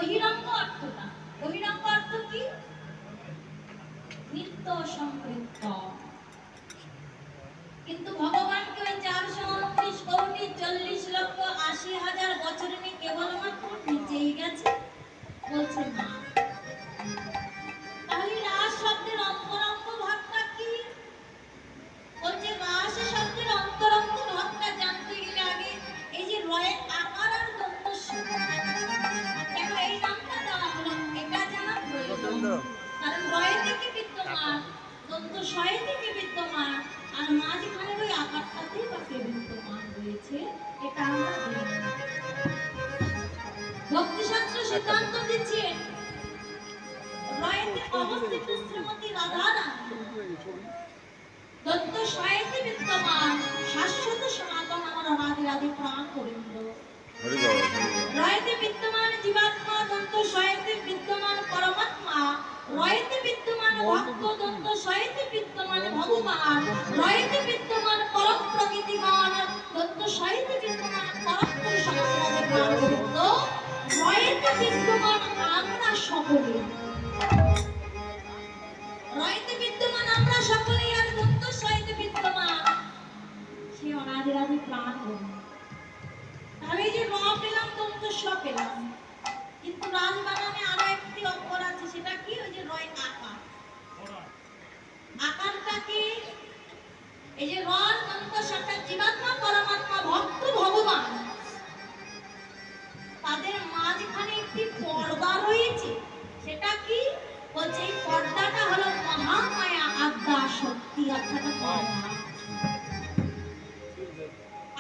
বহিরঙ্গ অর্থটা। বহিরঙ্গ অর্থ কি? নিত্য সম্পৃক্ত। কিন্তু ভগবানকে ওই 429,40,80,000 বছর নিয়ে কেবলমাত্র নিচেই গেছে বলছে না। তাহলে রাস শব্দের অন্তরঙ্গ ভাবটা কি? বলছে রাস শব্দের অন্তরঙ্গ ভাবটা জানতে গেলে আগে এই যে রয়ের আকার আর দন্ত দেখো এই নামটা দেওয়া হলো, এটা জানা প্রয়োজন। কারণ রয়ে থেকে বিদ্যমান, দন্ত শয়ে থেকে বিদ্যমান, আর মাঝখানের ওই আকারটাতেই বাকি বিদ্যমান রয়েছে, এটা আমরা জানি। ভক্তিশাস্ত্র সিদ্ধান্ত দিচ্ছে রয়েতে অবস্থিত শ্রীমতী রাধা রানী, দন্ত শয়েতে বিদ্যমান শাশ্বত সনাতন আমার রাধে রাধে প্রাণ গোবিন্দ। রয়েতে বিদ্যমান জীবাত্মা, দন্ত শয়েতে বিদ্যমান পরমাত্মা, রয়েতে বিদ্যমান ভক্ত, দন্ত শয়েতে বিদ্যমান ভগবান, রয়েতে বিদ্যমান পরম প্রকৃতিমান, দন্ত শয়েতে বিদ্যমান পরম পুরুষ আমার রাধে প্রাণ গোবিন্দ। রয়েতে বিদ্যমান আমরা সকলে, রয়েতে বিদ্যমান আমরা সকলে, আর দন্ত শয়েতে বিদ্যমান সে অনাদি রাধে প্রাণ গোবিন্দ। তাহলে এই যে র পেলাম, দন্ত স পেলাম, কিন্তু রাজ বানানে আরো একটি অক্ষর আছে, সেটা কি? ওই যে রয় আকার। আকারটা কি? এই যে র দন্ত সটা জীবাত্মা, পরমাত্মা, ভক্ত, ভগবান, তাদের মাঝখানে একটি পর্দা রয়েছে। সেটা কি? বলছে এই পর্দাটা হলো মহামায়া, আদ্যা শক্তি, অর্থাৎ মায়া।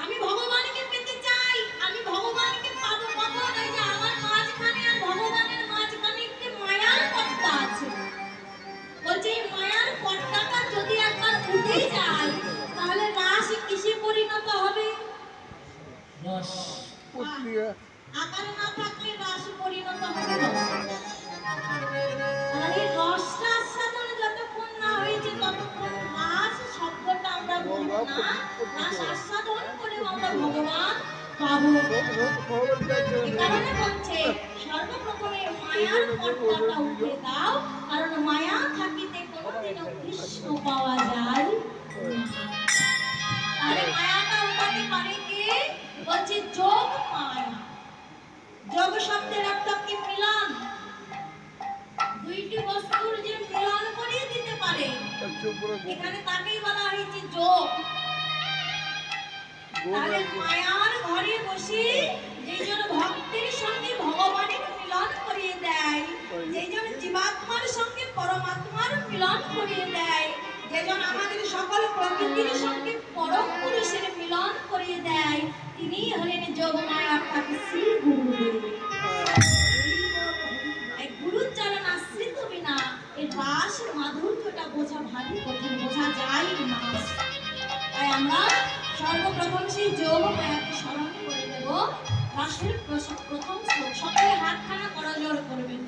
আমি ভগবানকে পেতে চাই, আমি ভগবানকে পাবো কখন? এই যে আমার মাঝখানে আর ভগবানের মাঝখানে একটি মায়ার পর্দা আছে। বলছে এই মায়ার পর্দাটা যদি একবার উঠে যায়, তাহলে রাস কিসে পরিণত হবে? রস। আকার না থাকলে রাস পরিণত হবে তাহলে রসটা আস্বাদন যতক্ষণ না হয়েছে ততক্ষণ রাস শব্দটা আমরা বলবো না। রাস আস্বাদন করেও আমরা ভগবান পাবো। এই কারণে বলছে সর্বপ্রথমে মায়ার পর্দাটা উঠে দাও, কারণ মায়া থাকিতে কোনোদিনও কৃষ্ণ পাওয়া যায় না। আরে মায়াটা উঠাতে পারে কে? বলছে যোগ মায়া। যোগ শব্দের অর্থ কি? মিলন। দুইটি বস্তুর যে মিলন করিয়ে দিতে পারে, এখানে তাকেই বলা হয়েছে যোগ। তাহলে মায়ার ঘরে বসে যেজন ভক্তের সঙ্গে ভগবানের মিলন করিয়ে দেয়, যেজন জীবাত্মার সঙ্গে পরমাত্মার মিলন করিয়ে দেয়, যেজন আমাদের সকল প্রকৃতির সঙ্গে পরম পুরুষের মিলন করিয়ে দেয়, তিনি হলেন যোগমায়া, অর্থাৎ শ্রী গুরুদেব। এই গুরুচরণ আশ্রিত বিনা এই রাস মাধুর্যটা বোঝা ভারী কঠিন, বোঝা যায় না। তাই আমরা সর্বপ্রথম সেই যোগমায়াকে স্মরণ করে দেব। রাসের প্রথম শ্লোক, সকলে হাতখানা করজোড় করবেন।